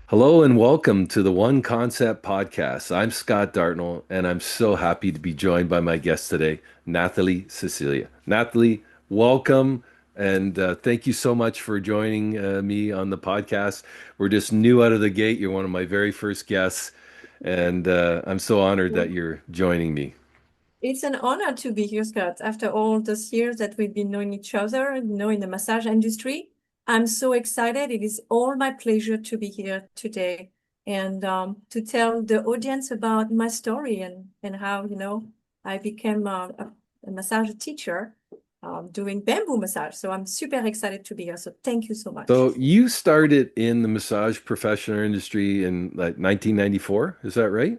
Hello and welcome to the One Concept Podcast. I'm Scott Dartnell, and I'm so happy to be joined by my guest today, Nathalie Cecilia. Nathalie, welcome, and thank you so much for joining me on the podcast. We're just new out of the gate. You're one of my very first guests, and I'm so honored that you're joining me. It's an honor to be here, Scott. After all those years that we've been knowing each other, in the massage industry, I'm so excited. It is all my pleasure to be here today and to tell the audience about my story and how, I became a massage teacher doing bamboo massage. So I'm super excited to be here. So thank you so much. So you started in the massage professional industry in like 1994, is that right?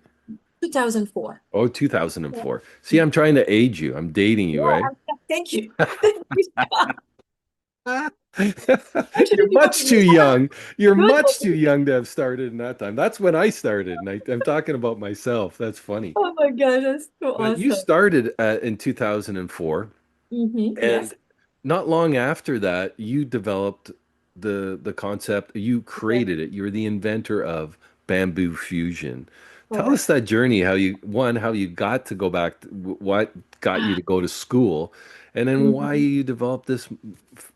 2004. Oh, 2004. See, I'm trying to age you. I'm dating you, right? Thank you. Thank you, Scott. Actually, You're much too young. You're good for much too me. young to have started in that time. That's when I started, and I'm talking about myself. That's funny. Oh my gosh, that's so But you awesome. started in 2004, Yes, and not long after that, you developed the concept. You yes, created it. You were the inventor of bamboo fusion. Tell us correct. that journey, how you got to go back, what got you to go to school, and then why Mhm. you developed this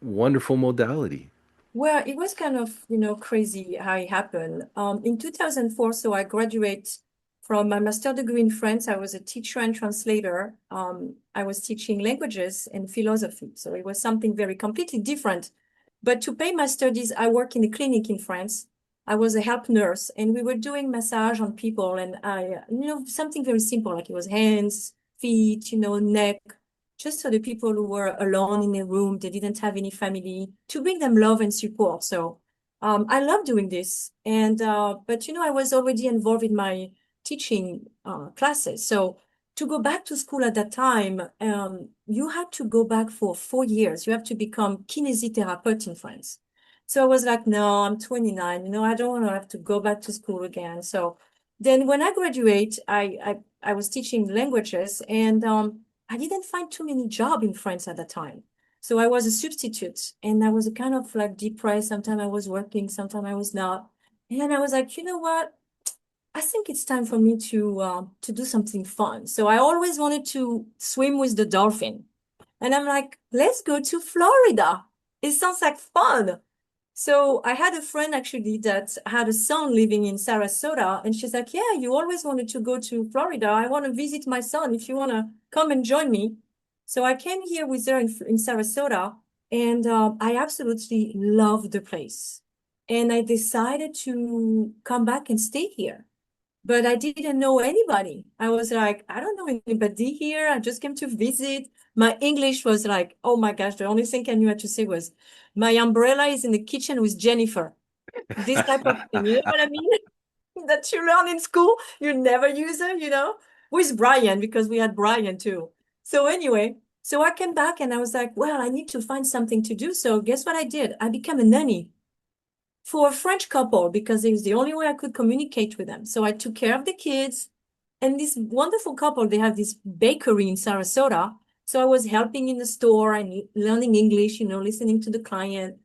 wonderful modality. Well, it was kind of, crazy how it happened. In 2004, so I graduate from my master degree in France. I was a teacher and translator. I was teaching languages and philosophy. So it was something very completely different. But to pay my studies, I work in a clinic in France. I was a help nurse and we were doing massage on people and something very simple, like it was hands, feet, neck, just for the people who were alone in a room, they didn't have any family, to bring them love and support. So I love doing this. And but I was already involved in my teaching classes. So to go back to school at that time, you had to go back for 4 years. You have to become kinesiotherapist in France. So I was like, no, I'm 29. I don't want to have to go back to school again. So then when I graduate, I was teaching languages and I didn't find too many jobs in France at that time. So I was a substitute and I was kind of like depressed. Sometimes I was working, sometimes I was not. And I was like, you know what? I think it's time for me to do something fun. So I always wanted to swim with the dolphin. And I'm like, let's go to Florida. It sounds like fun. So I had a friend actually that had a son living in Sarasota, and she's like, "Yeah, you always wanted to go to Florida. I want to visit my son. If you want to come and join me." So I came here with her in Sarasota, and I absolutely love the place. And I decided to come back and stay here, but I didn't know anybody. I was like, I don't know anybody here. I just came to visit. My English was like, oh my gosh, the only thing I knew how to say was, my umbrella is in the kitchen with Jennifer. This type of thing. You know what I mean? That you learn in school, you never use it. With Brian, because we had Brian too. So anyway, so I came back and I was like, well, I need to find something to do. So guess what I did? I became a nanny for a French couple because it was the only way I could communicate with them. So I took care of the kids. And this wonderful couple, they have this bakery in Sarasota. So I was helping in the store and learning English, listening to the client.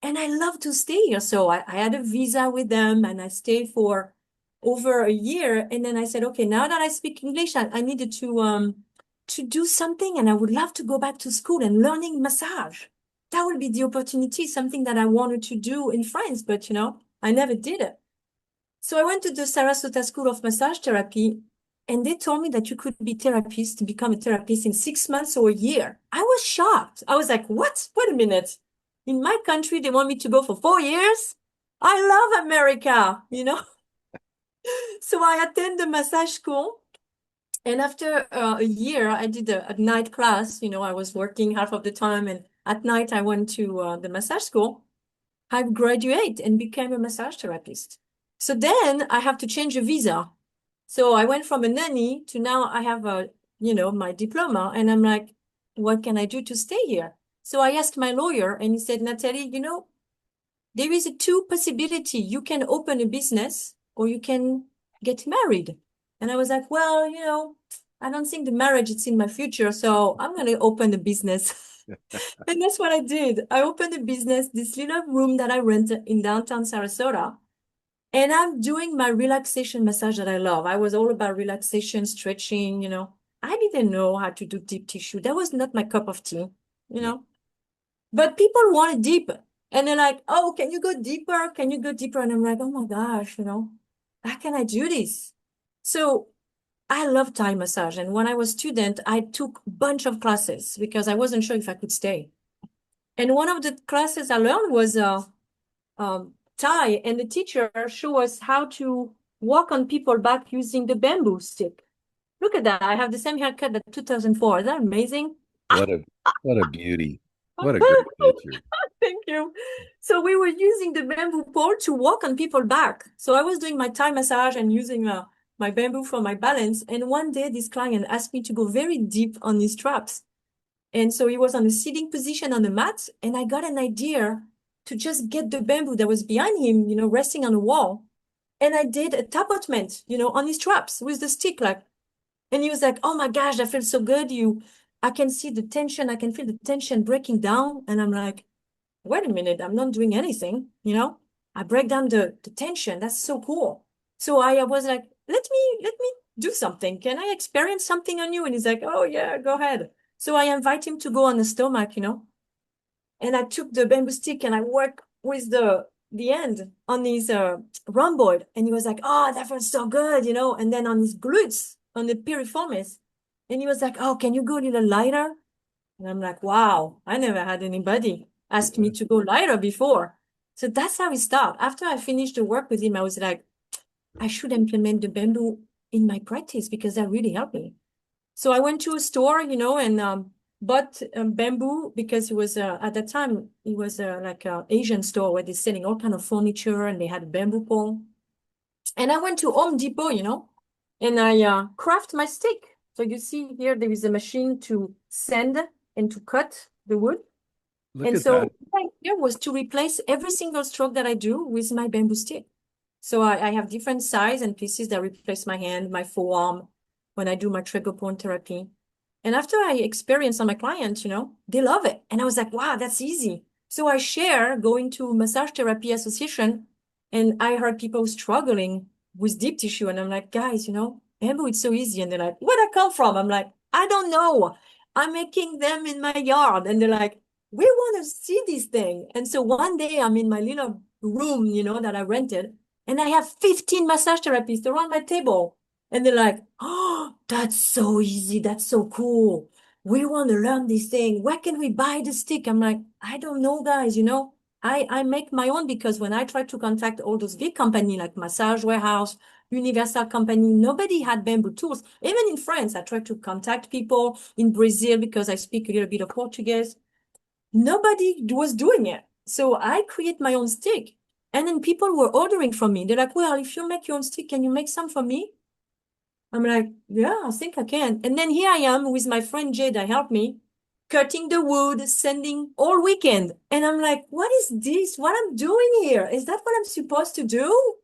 And I love to stay here. So I had a visa with them and I stayed for over a year. And then I said, okay, now that I speak English, I needed to do something and I would love to go back to school and learning massage. That would be the opportunity, something that I wanted to do in France, but I never did it. So I went to the Sarasota School of Massage Therapy, and they told me that you could become a therapist in 6 months or a year. I was shocked. I was like, what? Wait a minute. In my country, they want me to go for 4 years? I love America. So I attend the massage school, and after a year, I did a night class. I was working half of the time, and at night I went to the massage school. I graduate and became a massage therapist. So then I have to change a visa. So I went from a nanny to now I have my diploma, and I'm like, what can I do to stay here? So I asked my lawyer, and he said, Natalie, there is a two possibility. You can open a business or you can get married. And I was like, well, I don't think the marriage is in my future, so I'm going to open a business. And that's what I did. I opened a business, this little room that I rented in downtown Sarasota. And I'm doing my relaxation massage that I love. I was all about relaxation, stretching, you know. I didn't know how to do deep tissue. That was not my cup of tea, you Yeah. know. But people want it deeper. And they're like, oh, can you go deeper? Can you go deeper? And I'm like, oh my gosh, you know, how can I do this? So I love Thai massage. And when I was student, I took a bunch of classes because I wasn't sure if I could stay. And one of the classes I learned was Thai, and the teacher showed us how to walk on people back using the bamboo stick. Look at that. I have the same haircut that 2004. Is that amazing? What a what a beauty. What a great picture. Thank you. So we were using the bamboo pole to walk on people back. So I was doing my Thai massage and using my bamboo for my balance. And one day this client asked me to go very deep on his traps. And so he was on a sitting position on the mat, and I got an idea to just get the bamboo that was behind him, you know, resting on the wall. And I did a tapotement, you know, on his traps with the stick, like, and he was like, oh my gosh, that feels so good. I can see the tension, I can feel the tension breaking down. And I'm like, wait a minute, I'm not doing anything, you know? I break down the tension. That's so cool. So I was like, let me do something. Can I experience something on you? And he's like, oh yeah, go ahead. So I invite him to go on the stomach, you know, and I took the bamboo stick and I worked with the end on his rhomboid, and he was like, "Oh, that feels so good," you know. And then on his glutes, on the piriformis, and he was like, "Oh, can you go a little lighter?" And I'm like, "Wow, I never had anybody ask me Yeah. to go lighter before." So that's how we start. After I finished the work with him, I was like, I should implement the bamboo in my practice because that really helped me. So I went to a store, you know, and bought bamboo because it was at that time it was like an Asian store where they're selling all kind of furniture and they had a bamboo pole. And I went to Home Depot, you know, and I craft my stick. So you see here there is a machine to sand and to cut the wood. Look And at so that. the idea was to replace every single stroke that I do with my bamboo stick. So I have different size and pieces that replace my hand, my forearm when I do my trigger therapy. And after I experience on my clients, you know, they love it. And I was like, wow, that's easy. So I share going to massage therapy association, and I heard people struggling with deep tissue. And I'm like, guys, you know, bamboo, it's so easy. And they're like, where'd that come from? I'm like, I don't know. I'm making them in my yard. And they're like, we want to see this thing. And so one day I'm in my little room, you know, that I rented, and I have 15 massage therapists around my table. And they're like, oh, that's so easy. That's so cool. We want to learn this thing. Where can we buy the stick? I'm like, I don't know, guys. You know, I make my own because when I tried to contact all those big companies like Massage Warehouse, Universal Company, nobody had bamboo tools. Even in France, I tried to contact people in Brazil because I speak a little bit of Portuguese. Nobody was doing it. So I create my own stick. And then people were ordering from me. They're like, well, if you make your own stick, can you make some for me? I'm like, yeah, I think I can. And then here I am with my friend Jay that helped me, cutting the wood, sanding all weekend. And I'm like, what is this? What I'm doing here? Is that what I'm supposed to do?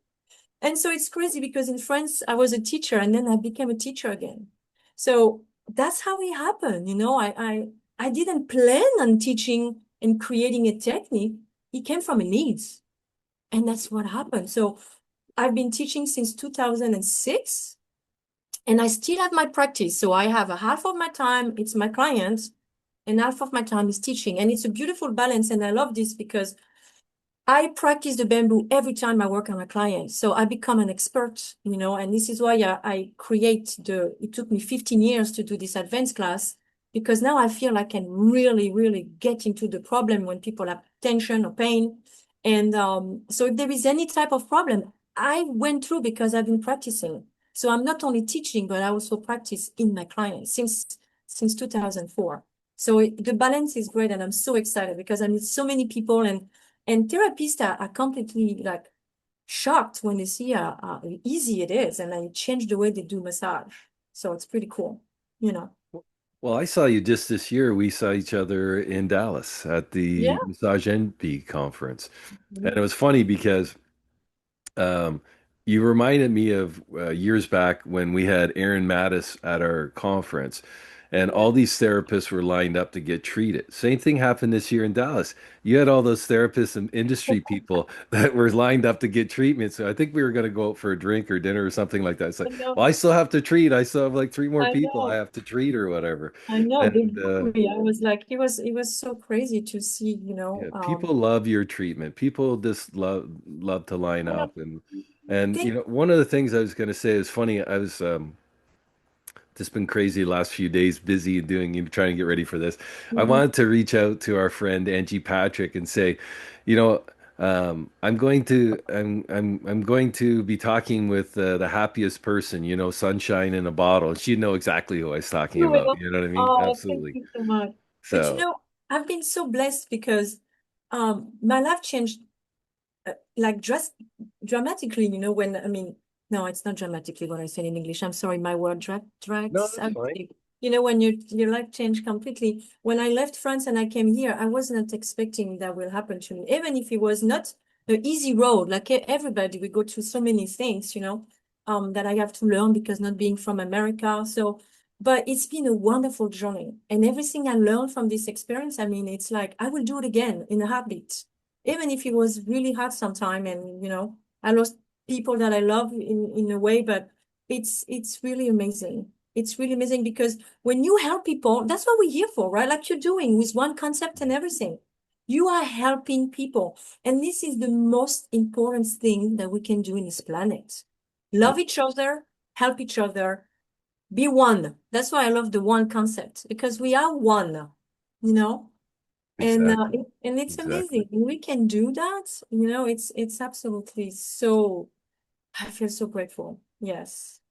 And so it's crazy because in France, I was a teacher and then I became a teacher again. So that's how it happened. You know, I didn't plan on teaching and creating a technique. It came from a needs. And that's what happened. So I've been teaching since 2006, and I still have my practice. So I have a half of my time, it's my clients, and half of my time is teaching. And it's a beautiful balance. And I love this because I practice the bamboo every time I work on a client. So I become an expert, you know, and this is why I create it took me 15 years to do this advanced class, because now I feel I can really, really get into the problem when people have tension or pain. And so if there is any type of problem, I went through because I've been practicing. So I'm not only teaching, but I also practice in my clients since 2004. So the balance is great, and I'm so excited because I meet so many people, and therapists are completely like shocked when they see how easy it is, and then change the way they do massage. So it's pretty cool, you know. Well, I saw you just this year. We saw each other in Dallas at Yeah. the Massage Envy conference. And it was funny because um, you reminded me of years back when we had Aaron Mattis at our conference. and all these therapists were lined up to get treated. Same thing happened this year in Dallas. You had all those therapists and industry people that were lined up to get treatment. So I think we were going to go out for a drink or dinner or something like that. It's I like, know, well, I still have to treat. I still have like three more I people I know, have to treat or whatever. I know. They And blew me. I was like, it was so crazy to see, yeah, people love your treatment. People just love to line I don't up and think, one of the things I was going to say is funny. I was just been crazy the last few days, busy and doing, trying to get ready for this. I mhm. wanted to reach out to our friend Angie Patrick and say, you know, I'm going to be talking with the happiest person, sunshine in a bottle. And she'd know exactly who I was talking You about. will. You know what I mean? Oh, thank Absolutely. you so much. But So, I've been so blessed because my life changed like dramatically, when I mean, no, it's not dramatically what I said in English. I'm sorry, my word no, drags. that's fine. When your life changed completely. When I left France and I came here, I was not expecting that will happen to me, even if it was not an easy road. Like everybody, we go through so many things, that I have to learn because not being from America. So, but it's been a wonderful journey, and everything I learned from this experience, I mean, it's like I will do it again in a heartbeat even if it was really hard sometime and I lost people that I love in a way, but it's really amazing. It's really amazing because when you help people, that's what we're here for, right? Like you're doing with one concept and everything. You are helping people. And this is the most important thing that we can do in this planet. Yeah, Love each other, help each other, be one. That's why I love the one concept because we are one, you know? And exactly. and it's Exactly. amazing. And we can do that. It's absolutely so. I feel so grateful. Yes.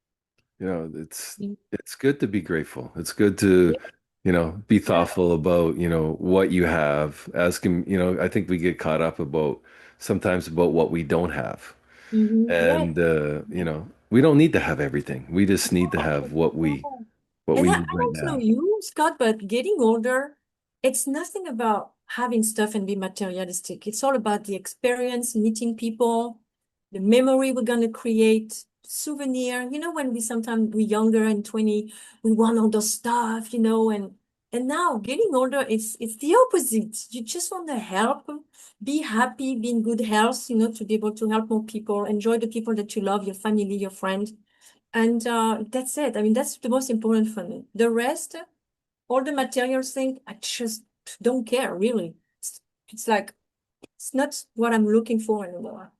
It's good to be grateful. It's good to, be Yeah. thoughtful about, what you have. Asking, I think we get caught up about sometimes about what we don't have. Yeah. And we don't need to have everything. We just need to have what we No. what And we I need right don't know now. you, Scott, but getting older, it's nothing about having stuff and be materialistic. It's all about the experience, meeting people, the memory we're gonna create, souvenir. When we sometimes we're younger and 20, we want all the stuff, and now getting older, it's the opposite. You just want to help, be happy, be in good health, to be able to help more people, enjoy the people that you love, your family, your friends. And that's it. I mean, that's the most important for me. The rest, all the material thing, I just don't care, really. It's like, it's not what I'm looking for anymore,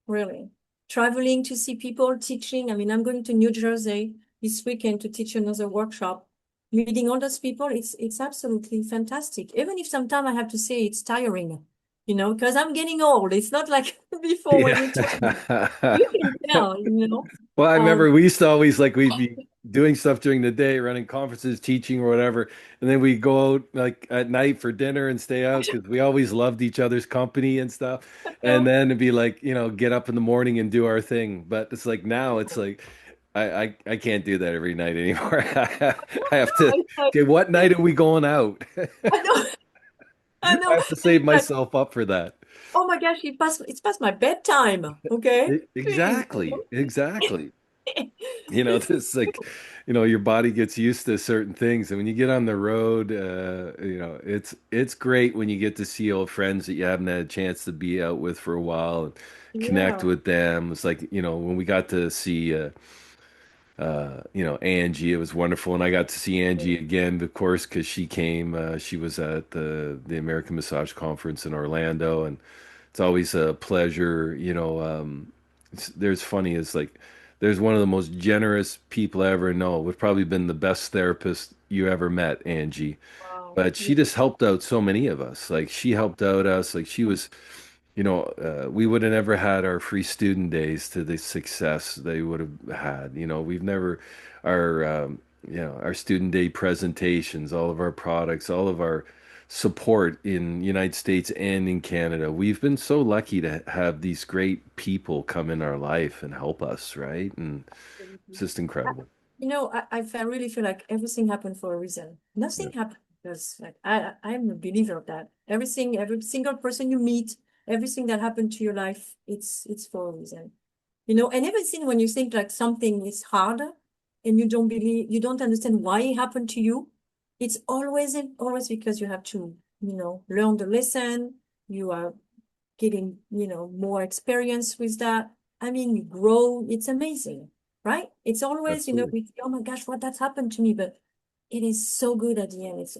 really. Traveling to see people, teaching. I mean, I'm going to New Jersey this weekend to teach another workshop. Meeting all those people, it's absolutely fantastic. Even if sometimes I have to say it's tiring, because I'm getting old. It's not like before when you're 20. Yeah. You can tell. Well, I Um, remember we used to always like we'd be doing stuff during the day, running conferences, teaching or whatever, and then we go out like at night for dinner and stay out because we always loved each other's company and stuff. And no, then it'd be like, get up in the morning and do our thing. But it's like now it's like I can't do that every night anymore. I have to, it's like, okay, what night are we going out? I know, I I know. have to And save it's like, myself up for that. oh my gosh, it's past my bedtime. Okay, please. Exactly, exactly. It's This like, your body gets used to certain things, and when you get on the road, it's great when you get to see old friends that you haven't had a chance to be out with for a while and connect yeah, with them. It's like, when we got to see, Angie, it was wonderful, and I got to see Angie again, of course, because she came. She was at the American Massage Conference in Orlando, and it's always a pleasure. There's funny is like there's one of the most generous people I ever know. Would probably been the best therapist you ever met, Angie. wow, But she yeah, just helped out so many of us. Like she helped out us. Like she was, we would have never had our free student days to the success they would have had. We've never our our student day presentations, all of our products, all of our support in United States and in Canada. We've been so lucky to have these great people come in our life and help us, right? And it's absolutely. just I, incredible. I really feel like everything happened for a reason. Yeah. Nothing happened because like I'm a believer of that. Everything, every single person you meet, everything that happened to your life, it's for a reason. And everything when you think like something is hard and you don't understand why it happened to you. it's always because you have to, learn the lesson. You are getting, more experience with that. I mean, you grow. It's amazing, right? It's always, Absolutely. we think, oh my gosh, what that's happened to me, but it is so good at the end. There's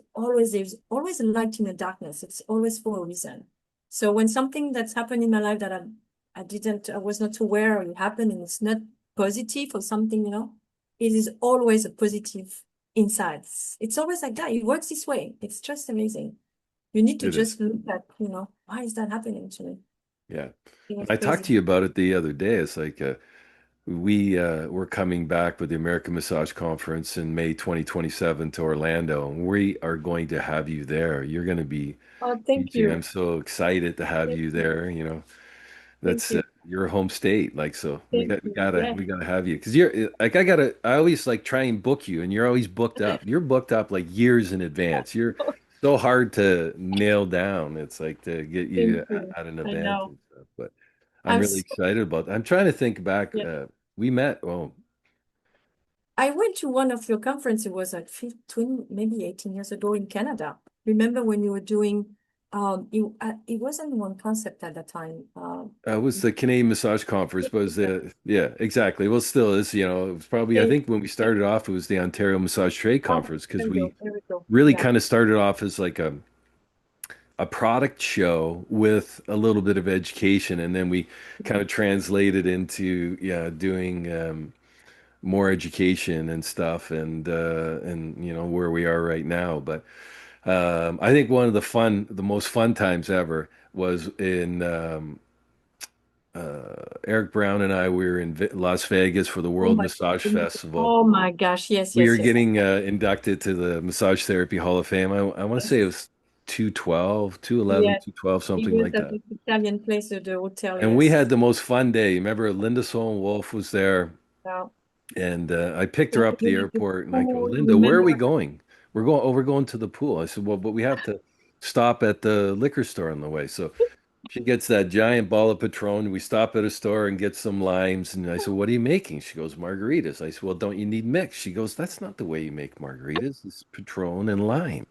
always a light in the darkness. It's always for a reason. So when something that's happened in my life that I was not aware it happened and it's not positive or something, it is always a positive inside. It's always like that. It works this way. It's just amazing. You need to It is. just look at, why is that happening to me? Yeah. It And was I talked crazy. to you about it the other day. It's like we're coming back with the American Massage Conference in May 2027 to Orlando, and we are going to have you there. You're going to be Oh, thank teaching. I'm you. so excited to have Thank you you. there. Thank That's you. your home state. Like, so we Thank got we you. gotta Yeah. we gotta have you because you're like I always like try and book you, and you're always booked up. You're booked up like years in advance. You're so hard to nail down. It's like to get Thank you you. at an I event know. and stuff. But I'm I'm really so, excited about that. I'm trying to think back. yeah. We met. Oh, I went to one of your conferences, it was like 15, maybe 18 years ago in Canada. Remember when you were doing, it wasn't one concept at that time. it was the Canadian Massage Conference, but it was the yeah, exactly. Well, still is. It was probably I Okay. think when we started off, it was the Ontario Massage Trade Oh, Conference because there we we go. There we go. really Yeah. kind of started off as like a product show with a little bit of education, and then we kind of translated into yeah doing more education and stuff, and where we are right now. But I think one of the most fun times ever was in Eric Brown and I. We were in Las Vegas for the Oh World my Massage goodness. Festival. Oh my gosh. Yes, We were yes, yes. getting inducted to the Massage Therapy Hall of Fame. I want to say it Yes. was 212, 211, Yes. 212, It something was like at that. the Italian place of the hotel. And we Yes. had the most fun day. Remember, Linda Solon Wolf was there, Now, and I picked her went up to at go the to the airport, and I go, pool. Linda, where are we Remember? going? We're going to the pool. I said, well, but we have to stop at the liquor store on the way. So she gets that giant ball of Patron. We stop at a store and get some limes. And I said, what are you making? She goes, margaritas. I said, well, don't you need mix? She goes, that's not the way you make margaritas. It's Patron and lime.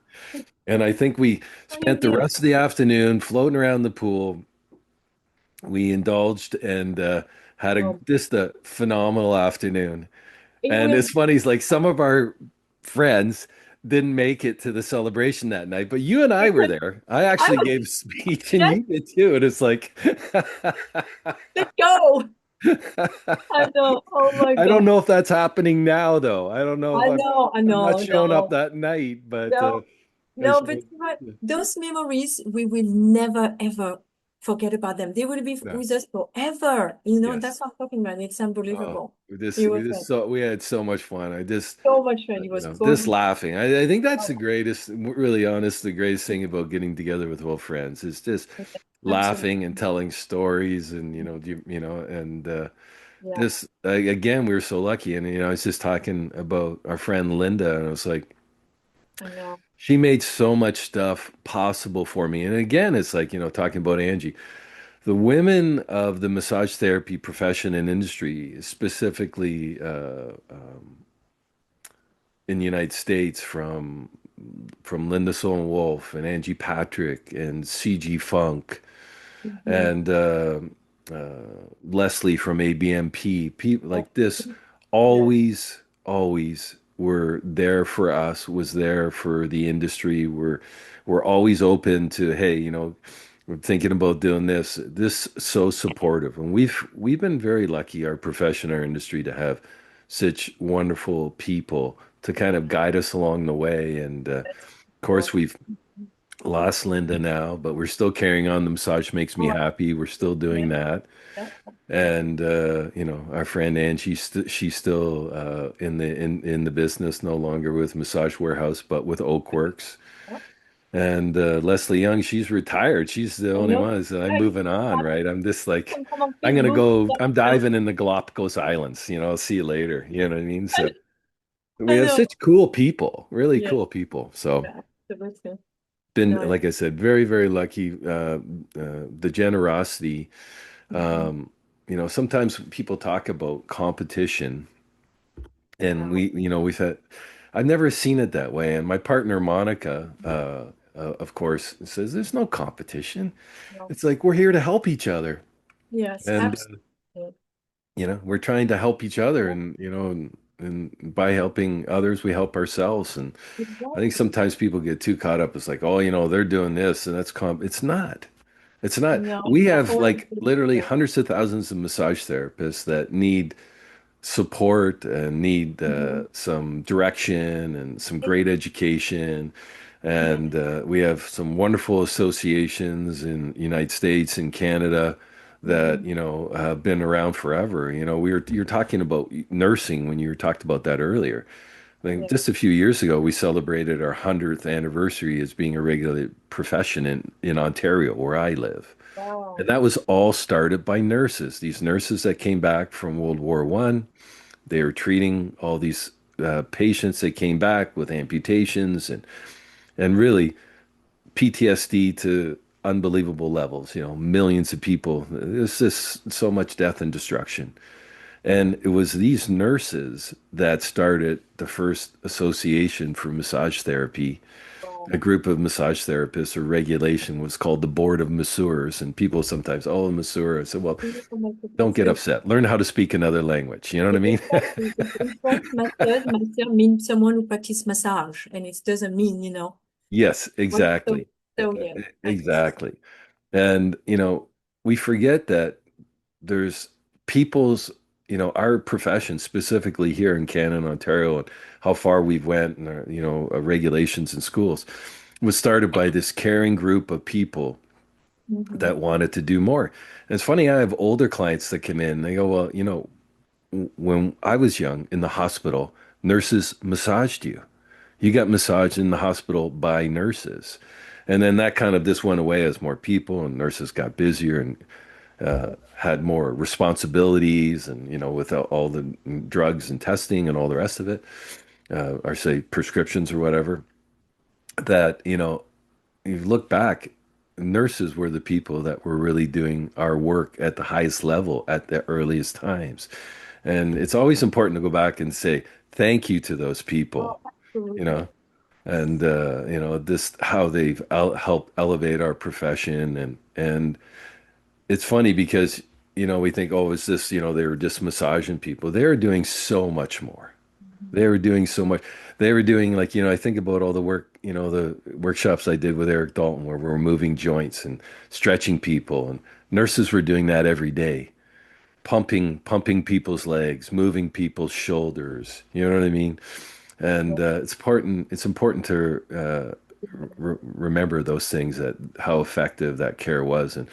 And I think we Oh, you spent the did. rest of the afternoon floating around the pool. We indulged and had Oh, just a phenomenal afternoon. it And was, it's funny, it's like some of our friends didn't make it to the celebration that night, but you and I were because there. I I actually was, gave a speech and yes, you did too. And it's like, let's go. I know. Oh my I don't God. know if that's happening now, though. I don't know if I know. I I'm not know. showing up No, that night, but no, I no, but showed. Yeah. those memories, we will never, ever forget about them. They will be No. with us forever. Yes. That's what I'm talking about. It's Oh, unbelievable. It was we had so much fun. so much fun. It was Just fun. laughing. I think that's the greatest, really honest, the greatest thing about getting together with old friends is just Absolutely. laughing and telling stories and, and Yeah, this, again, we were so lucky. And, I was just talking about our friend Linda, and I was like, I know. she made so much stuff possible for me. And again, it's like, talking about Angie. The women of the massage therapy profession and industry, specifically in the United States, from Linda Solon Wolf and Angie Patrick and CG Funk Mhm. and Leslie from ABMP, people Yeah. like this, Yeah. always were there for us, was there for the industry. We're always open to, hey, we're thinking about doing this. This so supportive, and we've been very lucky, our profession, our industry, to have such wonderful people to kind of guide us along the way. And of That's course, so. we've lost Linda now, but we're still carrying on. The massage makes me Oh, happy. We're still yeah. doing that. Yeah. And our friend Ann, she's still in the business, no longer with Massage Warehouse, but with Oak Works. Yeah. And Leslie Young, she's retired. She's the I only know. one. So I'm Hey, moving on, right? I'm just like, come on, I'm keep gonna moving. go. Yeah, I'm no. diving in the Galapagos Islands. I'll see you later. You know what I mean? So we I have know. such cool people, really Yeah, cool people. So yeah, absolutely. been, No, like I said, very, very lucky. The generosity. mhm. Sometimes people talk about competition, and Wow. we've had. I've never seen it that way. And my partner Monica, of course, says there's no competition. No. It's like we're here to help each other, Yes, and absolutely. we're trying to help each other, and and by helping others, we help ourselves. And I think Exactly. sometimes people get too caught up. It's like, oh, they're doing this, and that's It's not. It's not. No, We they're have all like literally inclusive. hundreds of thousands of massage therapists that need support and need Mhm. some direction and some great education. And we have some wonderful associations in the United States and Canada that, Mhm. have been around forever. You're talking about nursing when you talked about that earlier. I think Yeah. just a few years ago, we celebrated our 100th anniversary as being a regulated profession in Ontario, where I live. And Wow. that was all started by nurses. These nurses that came back from World War One, they were treating all these patients that came back with amputations and really PTSD to unbelievable levels. Millions of people. There's just so much death and destruction. And it was these nurses that started the first association for massage therapy. Wow. A group of massage therapists or regulation was called the Board of Masseurs. And people sometimes, oh, masseur. I said, well, Oh my don't goodness. get upset. Learn how to speak another language. You know what I mean? Exactly. In French, master means someone who practices massage, and it doesn't mean, Yes, what. So, exactly. yeah, Exactly. And, we forget that there's people's, our profession specifically here in Canada and Ontario and how far we've went and our, regulations in schools was started by this caring group of people Mhm. that wanted to do more. And it's funny, I have older clients that come in, they go, well, when I was young in the hospital, nurses massaged you. You got massaged in the hospital by nurses. And then that kind of just went away as more people and nurses got busier and had more responsibilities and, with all the drugs and testing and all the rest of it, or say prescriptions or whatever, that, you look back, nurses were the people that were really doing our work at the highest level at the earliest times. And it's always important to go back and say thank you to those Oh, people, you absolutely. know, and this how they've helped elevate our profession. And it's funny because we think, oh, is this, they were just massaging people. They were doing so much more. Mhm. They were doing so much. They were doing, like, I think about all the work, the workshops I did with Eric Dalton where we were moving joints and stretching people, and nurses were doing that every day, pumping people's legs, moving people's shoulders. You know what I mean? And it's important to remember those things, that how effective that care was. And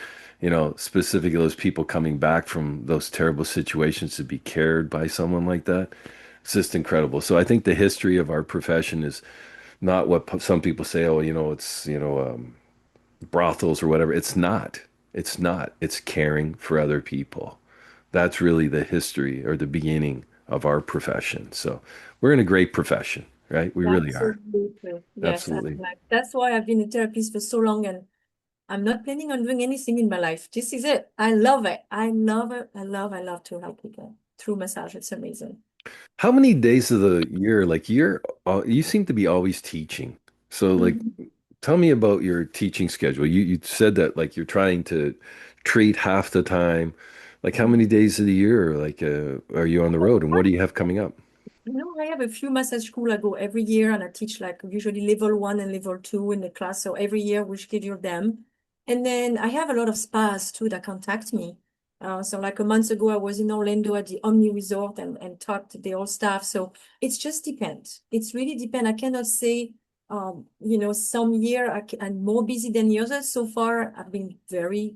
specifically those people coming back from those terrible situations to be cared by someone like that, it's just incredible. So I think the history of our profession is not what some people say, oh, it's brothels or whatever. It's not. It's caring for other people. That's really the history or the beginning of our profession. So we're in a great profession, right? We really are. Absolutely. Yes. Absolutely. That's why I've been a therapist for so long, and I'm not planning on doing anything in my life. This is it. I love it. I love it. I love to help people through massage. It's amazing. How many days of the year, like you seem to be always teaching. So like Mhm. tell me about your teaching schedule. You said that like you're trying to treat half the time. Like how many days of the year like are you on the road and what do you have coming up? I have a few massage school I go every year, and I teach like usually level 1 and level 2 in the class. So every year we schedule them. And then I have a lot of spas too that contact me. So like a month ago, I was in Orlando at the Omni Resort and talked to the whole staff. So it's just depends. It's really depend. I cannot say, some year I'm more busy than the others. So far, I've been very,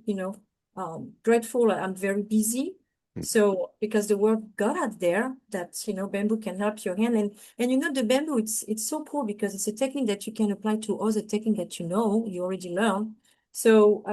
grateful. I'm very busy. So because the word got out there that bamboo can help your hand, and the bamboo, it's so cool because it's a technique that you can apply to other technique that you already learned. So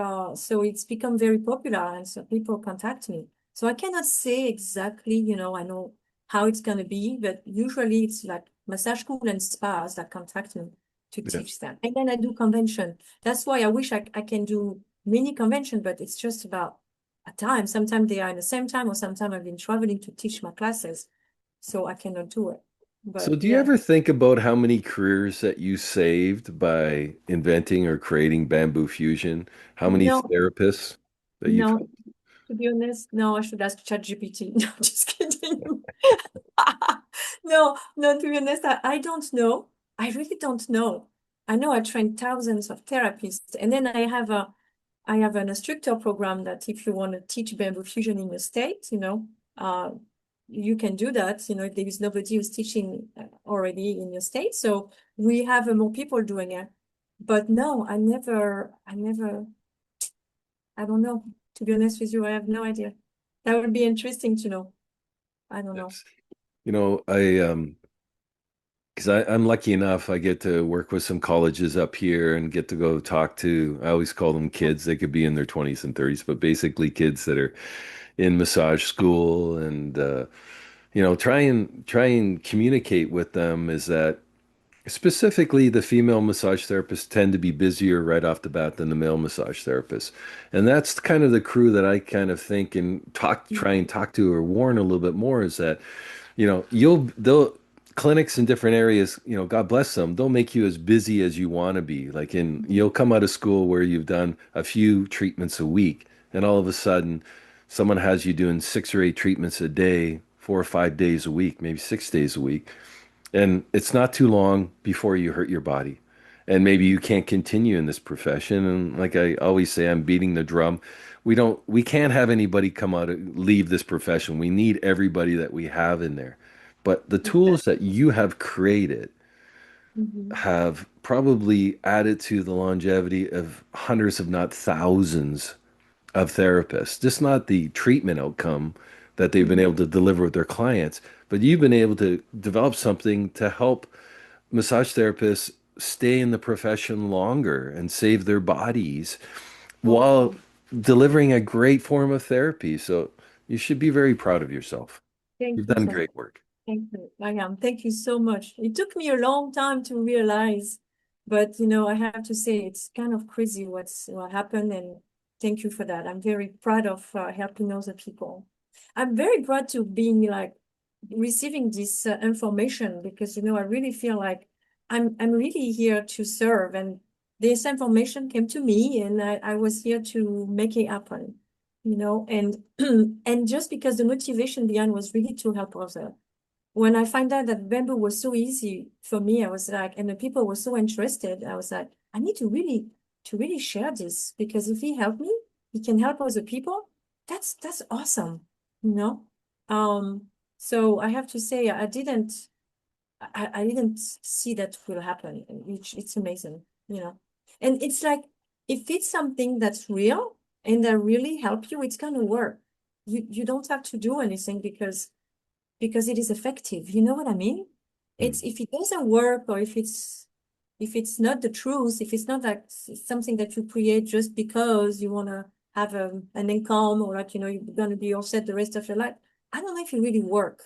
it's become very popular, and so people contact me. So I cannot say exactly, I know how it's gonna be, but usually it's like massage school and spas that contact me to Yeah. teach them. And then I do convention. That's why I wish I can do mini convention, but it's just about at times. Sometimes they are in the same time, or sometimes I've been traveling to teach my classes, so I cannot do it. But So do you yeah, ever think about how many careers that you saved by inventing or creating bamboo fusion? How many no, therapists that you've no, helped? to be honest, no, I should ask ChatGPT. No, just kidding. No, no, to be honest, I don't know. I really don't know. I know I trained thousands of therapists, and then I have an instructor program that if you want to teach bamboo fusion in your state, uh, you can do that. If there is nobody who's teaching already in your state, so we have more people doing it. But no, I don't know. To be honest with you, I have no idea. That would be interesting to know. I don't know. Yes. I because I'm lucky enough, I get to work with some colleges up here and get to go talk to, I always call them kids. They could be in their 20s and 30s, but basically kids that are in massage school and try and communicate with them is that specifically the female massage therapists tend to be busier right off the bat than the male massage therapists. And that's kind of the crew that I kind of think and try and talk to or warn a little bit more is that they'll clinics in different areas, God bless them, they'll make you as busy as you want to be. You'll come out of school where you've done a few treatments a week, and all of a sudden, someone has you doing 6 or 8 treatments a day, 4 or 5 days a week, maybe 6 days a week. And it's not too long before you hurt your body. And maybe you can't continue in this profession. And like I always say, I'm beating the drum. We can't have anybody come out and leave this profession. We need everybody that we have in there. But the tools that you have created Mhm. have probably added to the longevity of hundreds, if not thousands, of therapists. Just not the treatment outcome that they've been Mhm. able to deliver with their clients, but you've been able to develop something to help massage therapists stay in the profession longer and save their bodies while Wow. delivering a great form of therapy. So you should be very proud of yourself. Thank You've you done so much. great work. Thank you. I am. Thank you so much. It took me a long time to realize, but I have to say it's kind of crazy what happened, and thank you for that. I'm very proud of helping other people. I'm very proud to being like receiving this information because I really feel like I'm really here to serve, and this information came to me, and I was here to make it happen. And and just because the motivation behind was really to help others. When I find out that bamboo was so easy for me, I was like, and the people were so interested, I was like, I need to really share this because if he helped me, he can help other people. That's awesome, you know? Um, so I have to say I didn't see that will happen. It's amazing. And it's like if it's something that's real and that really help you, it's gonna work. You don't have to do anything because it is effective. You know what I mean? Hmm. It's if it doesn't work or if it's not the truth, if it's not like something that you create just because you want to have an income or like you're going to be all set the rest of your life, I don't know if it really work,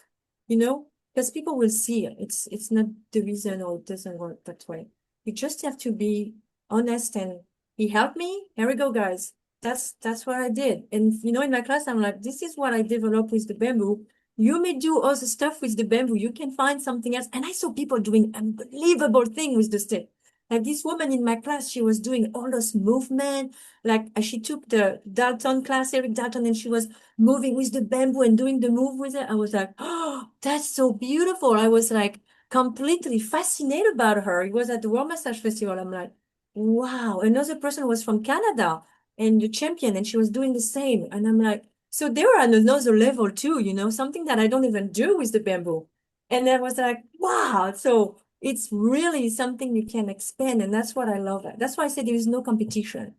because people will see it. It's not the reason or it doesn't work that way. You just have to be honest and he helped me. Here we go, guys. That's what I did. And in my class, I'm like, this is what I developed with the bamboo. You may do all the stuff with the bamboo. You can find something else. And I saw people doing unbelievable thing with the stick. Like this woman in my class, she was doing all those movement. Like she took the Dalton class, Eric Dalton, and she was moving with the bamboo and doing the move with it. I was like, oh, that's so beautiful. I was like completely fascinated about her. It was at the World Massage Festival. I'm like, wow. Another person was from Canada and the champion, and she was doing the same. And I'm like, so they were at another level too, something that I don't even do with the bamboo. And I was like, wow. So it's really something you can expand. And that's what I love. That's why I said there is no competition.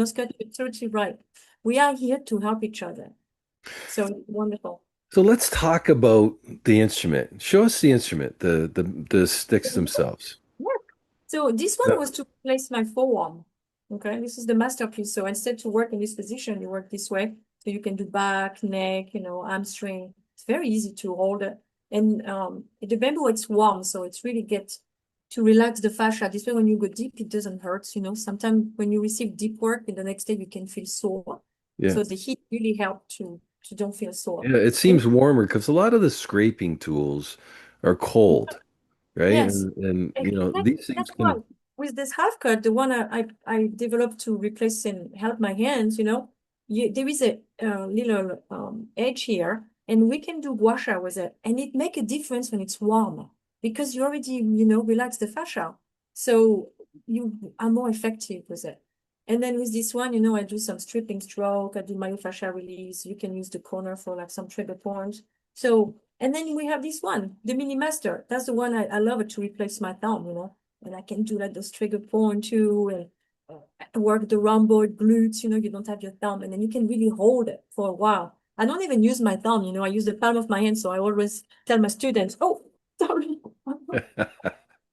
Scott, you're totally right. We are here to help each other. So it's wonderful. So let's talk about the instrument. Show us the instrument, the sticks themselves. Yeah. So this one No. was to place my forearm. Okay, this is the masterpiece. So instead to work in this position, you work this way. So you can do back, neck, hamstring. It's very easy to hold it. And the bamboo, it's warm, so it's really get to relax the fascia. This way, when you go deep, it doesn't hurt. Sometimes when you receive deep work, and the next day you can feel sore. Yeah. So the heat really help to don't feel sore. Yeah, it And seems warmer because a lot of the scraping tools or cold, right? Yes, And exactly. these things That's can. why with this half cut, the one I developed to replace and help my hands, there is a little edge here, and we can do gua sha with it, and it make a difference when it's warm because you already, relax the fascia, so you are more effective with it. And then with this one, I do some stripping stroke, I do myofascial release. You can use the corner for like some trigger points. So, and then we have this one, the Mini Master. That's the one I love it to replace my thumb, and I can do like those trigger point too, and work the rhomboid glutes, you don't have your thumb, and then you can really hold it for a while. I don't even use my thumb, I use the palm of my hand, so I always tell my students, oh, sorry.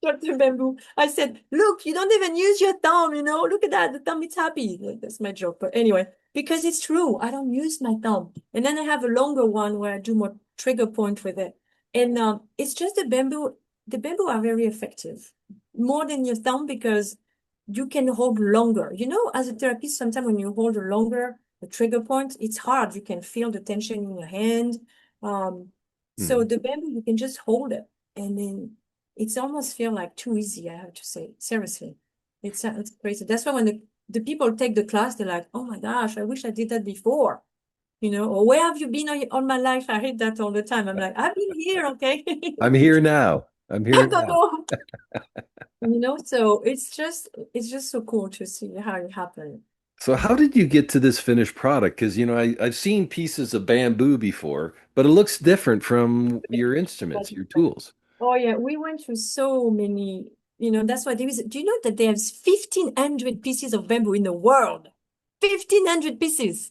Dr. Bamboo. I said, look, you don't even use your thumb, look at that. The thumb is happy. That's my joke. But anyway, because it's true, I don't use my thumb. And then I have a longer one where I do more trigger point with it. And it's just the bamboo. The bamboo are very effective, more than your thumb because you can hold longer. As a therapist, sometimes when you hold a longer the trigger point, it's hard. You can feel the tension in your hand. Um, so Hmm. the bamboo, you can just hold it. And then it's almost feel like too easy, I have to say. Seriously. It's crazy. That's why when the people take the class, they're like, oh my gosh, I wish I did that before. Or where have you been all my life? I hate that all the time. I'm like, I've been here, okay? I'm here now. I'm here I don't now. know. So it's just so cool to see how it happened. So how did you get to this finished product? Because I've seen pieces of bamboo before, but it looks different from your instruments, your tools. Oh yeah, we went through so many, that's why do you know that there's 1,500 pieces of bamboo in the world? 1,500 pieces.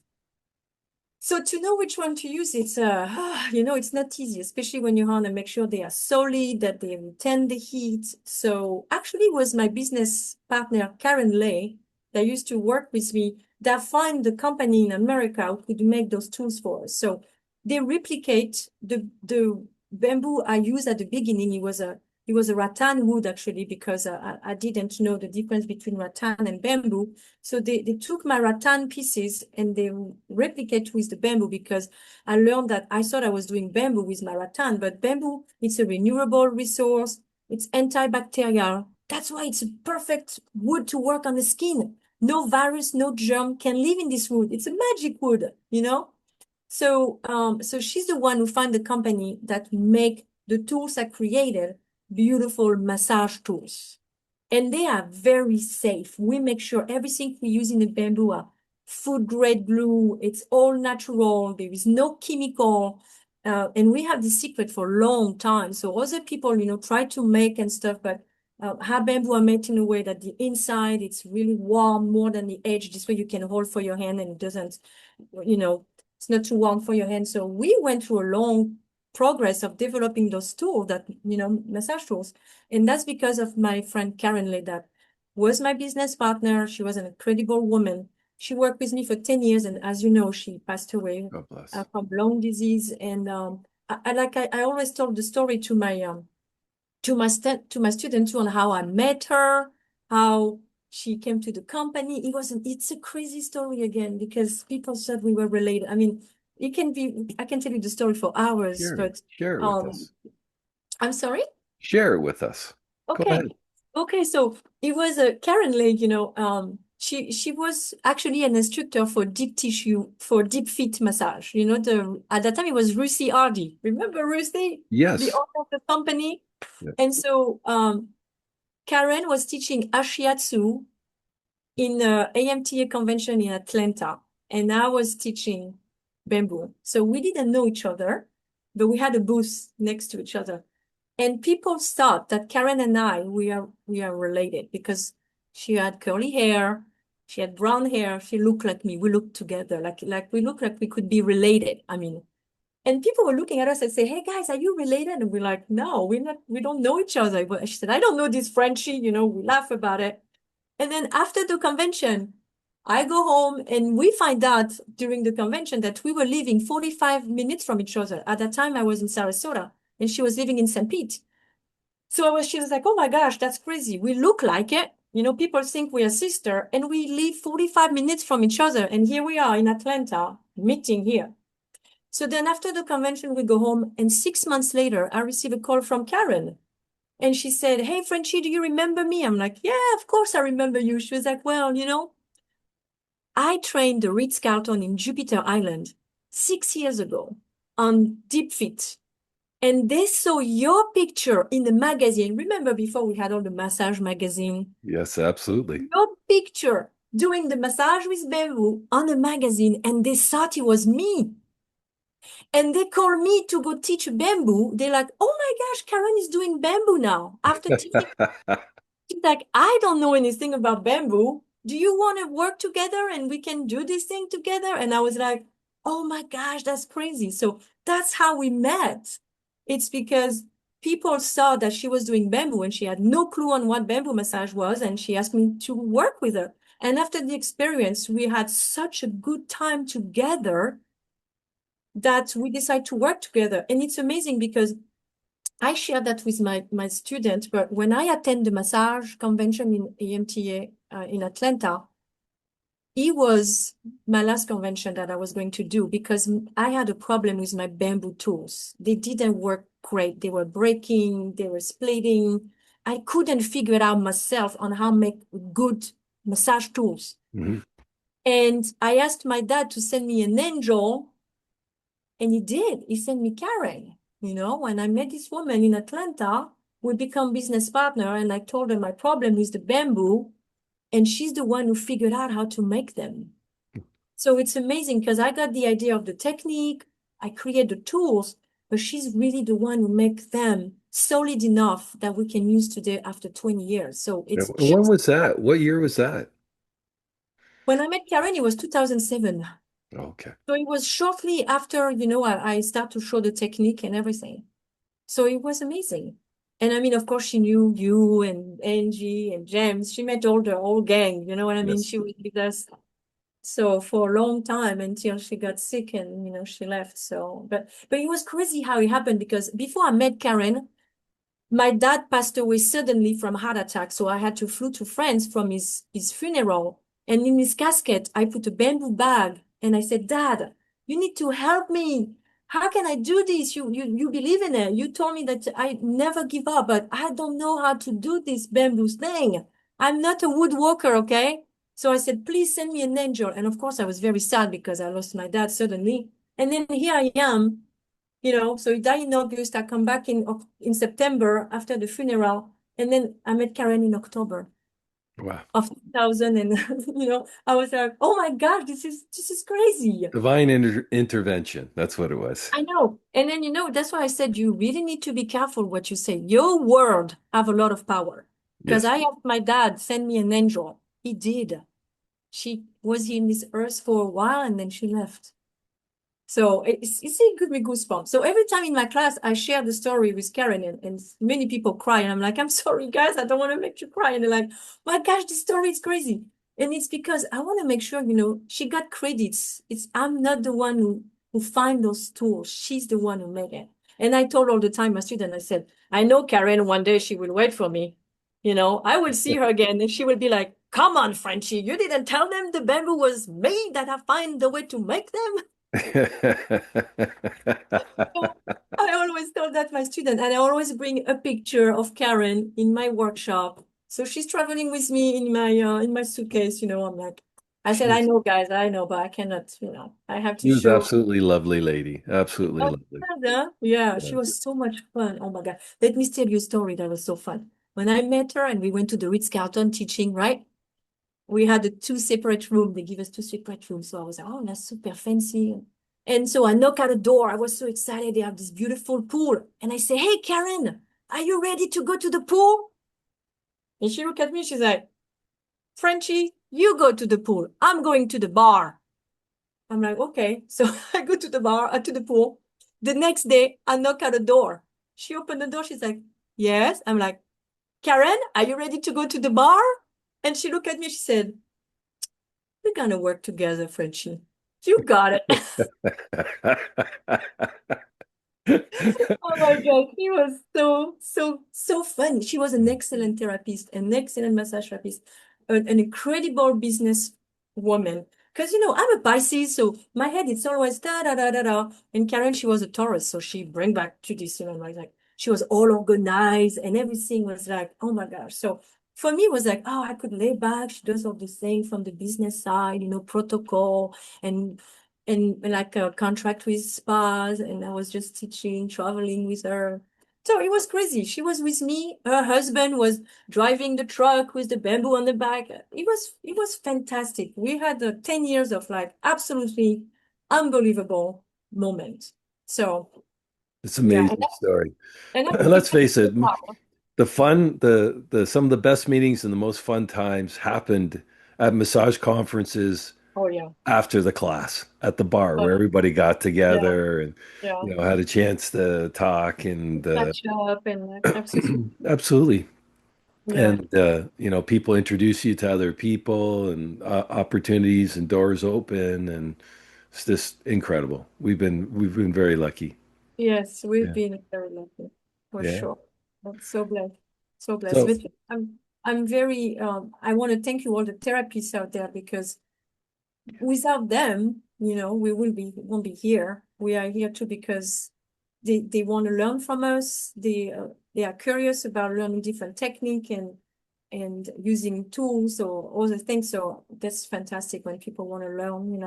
So to know which one to use, it's it's not easy, especially when you want to make sure they are solid, that they retain the heat. So actually it was my business partner, Karen Lay, that used to work with me, that find the company in America who could make those tools for us. So they replicate the bamboo I used at the beginning. It was a rattan wood actually, because I didn't know the difference between rattan and bamboo. So they took my rattan pieces and they replicate with the bamboo, because I learned that I thought I was doing bamboo with my rattan, but bamboo, it's a renewable resource. It's antibacterial. That's why it's a perfect wood to work on the skin. No virus, no germ can live in this wood. It's a magic wood. So she's the one who found the company that make the tools I created, beautiful massage tools. And they are very safe. We make sure everything we use in the bamboo are food grade glue. It's all natural. There is no chemical. And we have this secret for a long time. So other people, try to make and stuff, but our bamboo are made in a way that the inside, it's really warm more than the edge. This way you can hold for your hand and it doesn't, you know, it's not too warm for your hand. So we went through a long progress of developing those tools that, massage tools. And that's because of my friend Karen Lay, that was my business partner. She was an incredible woman. She worked with me for 10 years. And as you know, she passed away God bless. from lung disease. And I always told the story to my students too, on how I met her, how she came to the company. It's a crazy story again, because people said we were related. I mean, I can tell you the story for hours, Share it. but Share it with um, us. I'm sorry. Share it with us. Go Okay. ahead. Okay, so it was a Karen Lake, she was actually an instructor for deep tissue, for deep feet massage. At that time it was Russi Hardy. Remember Russi, the Yes. owner of the company? Yeah. And so Karen was teaching Ashiatsu in a AMTA convention in Atlanta, and I was teaching bamboo. So we didn't know each other, but we had a booth next to each other. And people thought that Karen and I, we are related, because she had curly hair, she had brown hair, she looked like me. We looked together, like we looked like we could be related. I mean, and people were looking at us and say, "Hey guys, are you related?" And we're like, "No, we're not. We don't know each other." But she said, "I don't know this Frenchie." We laugh about it. And then after the convention, I go home and we find out during the convention that we were living 45 minutes from each other. At that time, I was in Sarasota and she was living in St. Pete. So she was like, oh my gosh, that's crazy. We look like it. People think we are sister and we live 45 minutes from each other. And here we are in Atlanta meeting here. So then after the convention, we go home, and 6 months later, I receive a call from Karen. And she said, "Hey, Frenchie, do you remember me?" I'm like, "Yeah, of course I remember you." She was like, "Well, I trained the Ritz-Carlton in Jupiter Island 6 years ago on deep fit. And they saw your picture in the magazine. Remember before we had all the massage magazine? Yes, absolutely. Your picture doing the massage with bamboo on a magazine, and they thought it was me. And they called me to go teach bamboo. They're like, "Oh my gosh, Karen is doing bamboo now after teaching." She's like, "I don't know anything about bamboo. Do you want to work together and we can do this thing together?" And I was like, "Oh my gosh, that's crazy." So that's how we met. It's because people saw that she was doing bamboo and she had no clue on what bamboo massage was. And she asked me to work with her. And after the experience, we had such a good time together that we decided to work together. And it's amazing because I share that with my students, but when I attend the massage convention in AMTA in Atlanta, it was my last convention that I was going to do because I had a problem with my bamboo tools. They didn't work great. They were breaking, they were splitting. I couldn't figure it out myself on how to make good massage tools. Mhm. And I asked my dad to send me an angel. And he did. He sent me Karen. When I met this woman in Atlanta, we become business partner, and I told her my problem with the bamboo, and she's the one who figured out how to make them. So it's amazing because I got the idea of the technique, I create the tools, but she's really the one who makes them solid enough that we can use today after 20 years. So Yeah, it's when just was that? What year was that? when I met Karen, it was 2007. Okay. So it was shortly after, I start to show the technique and everything. So it was amazing. And I mean, of course, she knew you and Angie and James. She met all the whole gang, you know what I mean? Yes. She was with us so for a long time until she got sick and she left. So but it was crazy how it happened because before I met Karen, my dad passed away suddenly from heart attack, so I had to flew to France from his funeral. And in his casket, I put a bamboo bag, and I said, "Dad, you need to help me. How can I do this? You believe in it. You told me that I never give up, but I don't know how to do this bamboo thing. I'm not a woodworker, okay?" So I said, "Please send me an angel." And of course, I was very sad because I lost my dad suddenly. And then here I am, so he died in August. I come back in September after the funeral, and then I met Karen in October Wow. of 2000, and I was like, "Oh my gosh, this is crazy." Divine intervention. That's what it was. I know. And then that's why I said you really need to be careful what you say. Your word have a lot of power. Because Yes. I asked my dad, send me an angel. He did. She was in this earth for a while and then she left. So it's a good me goosebumps. So every time in my class, I share the story with Karen, and many people cry. And I'm like, "I'm sorry, guys, I don't want to make you cry." And they're like, "My gosh, this story is crazy." And it's because I want to make sure, she got credits. I'm not the one who find those tools. She's the one who made it. And I told all the time my student, I said, "I know Karen, one day she will wait for me. I will see her again and she will be like, 'Come on, Frenchie, you didn't tell them the bamboo was me that I find the way to make them.'" So I always tell that my student, and I always bring a picture of Karen in my workshop. So she's traveling with me in my suitcase. I'm like, I said, "I She's know, guys, I know, but I cannot. I have she to was show." absolutely lovely lady. Absolutely Oh, lovely. yeah, yeah, Yeah. she was so much fun. Oh my God, let me tell you a story that was so fun. When I met her and we went to the Ritz-Carlton teaching, right? We had a two separate room. They give us two separate rooms. So I was like, "Oh, that's super fancy." And so I knock at the door. I was so excited. They have this beautiful pool. And I say, "Hey, Karen, are you ready to go to the pool?" And she looked at me. She's like, "Frenchie, you go to the pool. I'm going to the bar." I'm like, "Okay." So I go to the bar, to the pool. The next day, I knock at the door. She opened the door. She's like, "Yes." I'm like, "Karen, are you ready to go to the bar?" And she looked at me. She said, "We're gonna work together, Frenchie. You got it." Oh my God, she was so, so, so fun. She was an excellent therapist, an excellent massage therapist, an incredible business woman. because I'm a Pisces, so my head it's always da da da da da. And Karen, she was a Taurus, so she bring back to this, like she was all organized and everything was like, oh my gosh. So for me, it was like, oh, I could lay back. She does all these things from the business side, protocol and and like a contract with spas, and I was just teaching, traveling with her. So it was crazy. She was with me. Her husband was driving the truck with the bamboo on the back. It was fantastic. We had 10 years of like absolutely unbelievable moment. So It's an yeah, amazing story. and I think Let's it's face it, wow. the some of the best meetings and the most fun times happened at massage conferences Oh yeah. after the class at the bar where Oh everybody got yeah, together and yeah. had a chance to talk and Catch up and absolutely. absolutely. Yeah. And people introduce you to other people and opportunities and doors open and it's just incredible. We've been very lucky. Yes, we've Yeah. been very lucky for Yeah. sure. I'm so blessed. So blessed. So But I'm very I want to thank you all the therapists out there because without them, we won't be here. We are here too because they want to learn from us. They are curious about learning different technique and using tools or other things. So that's fantastic when people want to learn.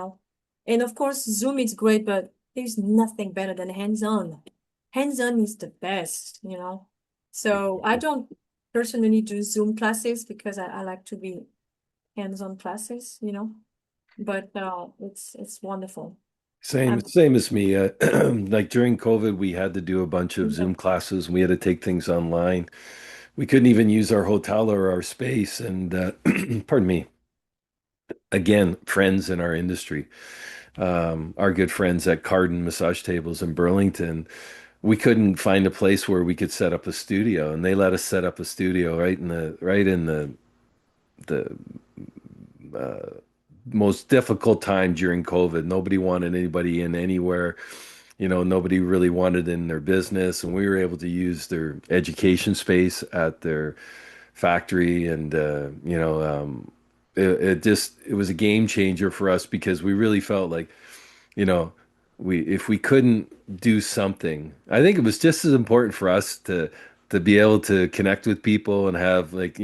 And of course, Zoom is great, but there's nothing better than hands-on. Hands-on is the best. So I don't personally do Zoom classes because I like to be hands-on classes. But it's wonderful. same Um, same as me. Like during COVID, we had to do a bunch of yeah, Zoom classes. We had to take things online. We couldn't even use our hotel or our space. And pardon me, again, friends in our industry, our good friends at Carden Massage Tables in Burlington, we couldn't find a place where we could set up a studio, and they let us set up a studio right in the most difficult time during COVID. Nobody wanted anybody in anywhere. Nobody really wanted in their business, and we were able to use their education space at their factory, and it was a game changer for us because we really felt like you know, we if we couldn't do something, I think it was just as important for us to be able to connect with people and have like,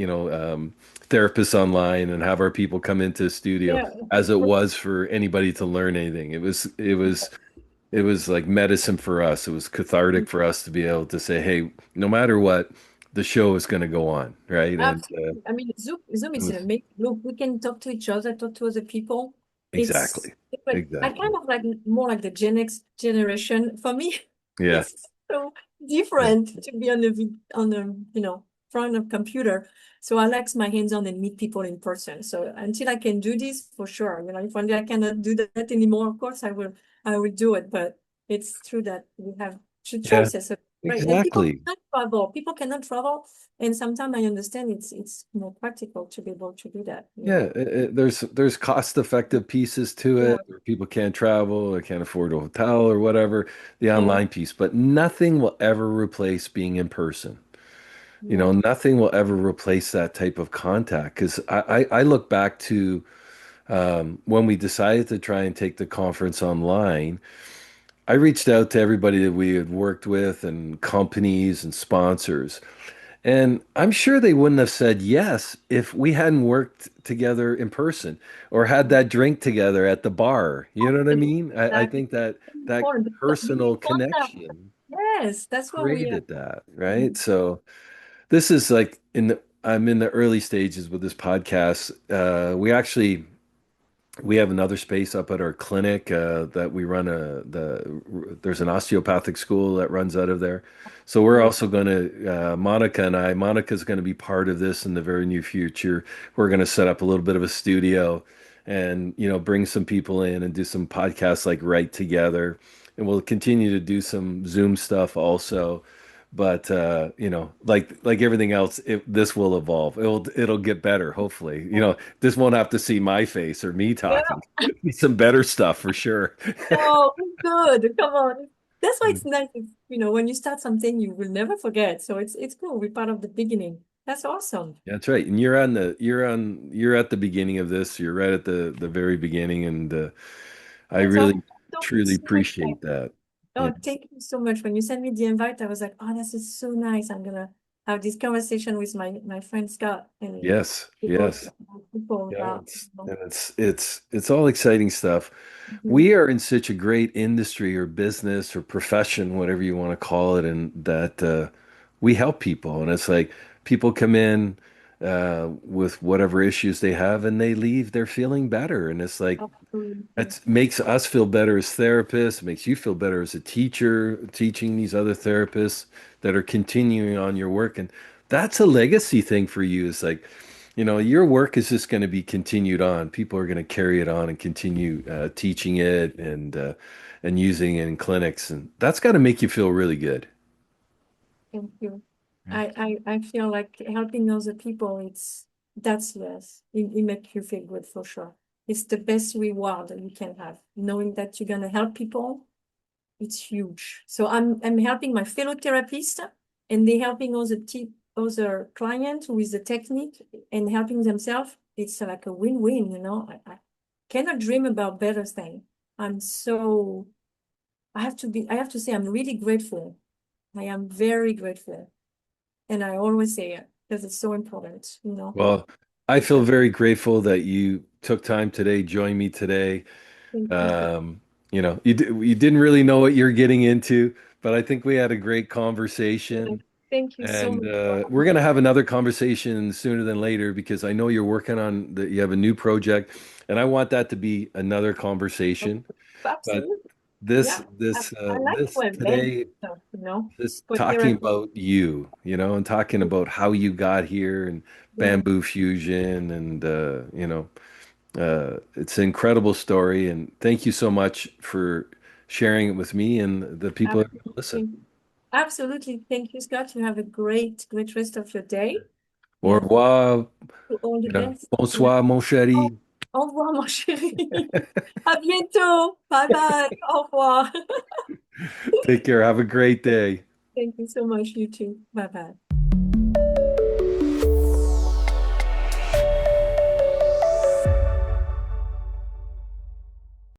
therapists online and have our people come into the studio yeah, as it was for anybody to learn anything. It was like medicine for us. It was cathartic for us to be able to say, hey, no matter what, the show is going to go on, right? And absolutely. I mean, Zoom it is an was amazing. Look, we can talk to each other, talk to other people. It's exactly, but I kind exactly. of like more like the Gen X generation. For me, Yeah, it's so yeah, different to be on the front of computer. So I like my hands on and meet people in person. So until I can do this, for sure, if one day I cannot do that anymore, of course I will do it. But it's true that we have yeah, choices, right? And people exactly. cannot travel. People cannot travel, and sometimes I understand it's more practical to be able to do that. Yeah, there's cost-effective pieces to Yeah, it, where people can't travel or can't afford a hotel or whatever, the yeah, online piece, but nothing will ever replace being in person. yeah. Nothing will ever replace that type of contact. Because I look back to when we decided to try and take the conference online, I reached out to everybody that we had worked with and companies and sponsors. And I'm sure they wouldn't have said yes if we hadn't worked together in person or had that drink together at the bar. You know what I Absolutely. mean? I Exactly. think that that Important. We personal need contact. connection Yes, that's what we are. created that, right? So this is like I'm in the early stages with this podcast. We have another space up at our clinic that we run there's an osteopathic school that runs out of there. So we're Oh, also going to, Monica's going to be part of this in the very near future. We're going to set up a little bit of a studio and, bring some people in and do some podcasts like right together. And we'll continue to do some Zoom stuff also. But like everything else, this will evolve. It'll get better, hopefully. This won't have to see my face or me yeah. talking. Some better stuff for sure. Oh, good. Come on. That's why it's nice. When you start something, you will never forget. So it's cool. We're part of the beginning. That's awesome. That's right. And you're at the beginning of this. You're right at the very beginning, and I That's awesome. really So, truly so excited. appreciate that. Yeah. Oh, thank you so much. When you sent me the invite, I was like, oh, this is so nice. I'm gonna have this conversation with my friend Scott and Yes, people yes. people Yeah, about, it's all exciting stuff. Mhm. We are in such a great industry or business or profession, whatever you want to call it, and that we help people. And it's like people come in with whatever issues they have, and they leave, they're feeling better. And it's like Absolutely. it makes us feel better as therapists, it makes you feel better as a teacher, teaching these other therapists that are continuing on your work. And that's a legacy thing for you. It's like, your work is just going to be continued on. People are going to carry it on and continue teaching it and using it in clinics. And that's got to make you feel really good. Thank you. I feel like helping other people, that's yes, it makes you feel good for sure. It's the best reward that you can have. Knowing that you're gonna help people, it's huge. So I'm helping my fellow therapist and they helping other clients with the technique and helping themselves. It's like a win-win, you know. I cannot dream about better thing. I'm so I have to say I'm really grateful. I am very grateful. And I always say it because it's so important, you know. Well, I feel very grateful that you took time today, joined me today. Thank you. Um, you didn't really know what you're getting into, but I think we had a great Yeah. conversation. Thank you so And much for we're having going to have another conversation sooner than later because I know you're working on you have a new project, and I want that to be another me. conversation. But Absolutely. this Yeah. this I like to this have men today, stuff, you know, this for talking therapy. about you, and talking about how you got here and Yeah. bamboo fusion, and it's an incredible story. And thank you so much for sharing it with me and the people that are going to listen. Absolutely. Absolutely. Thank you, Scott. You have a great rest of your day Au and revoir. all the best. Yeah. Bonsoir, mon Au chéri. au revoir, mon chéri. À bientôt. Bye bye. Au revoir. Take care. Have a great day. Thank you so much, you too. Bye bye.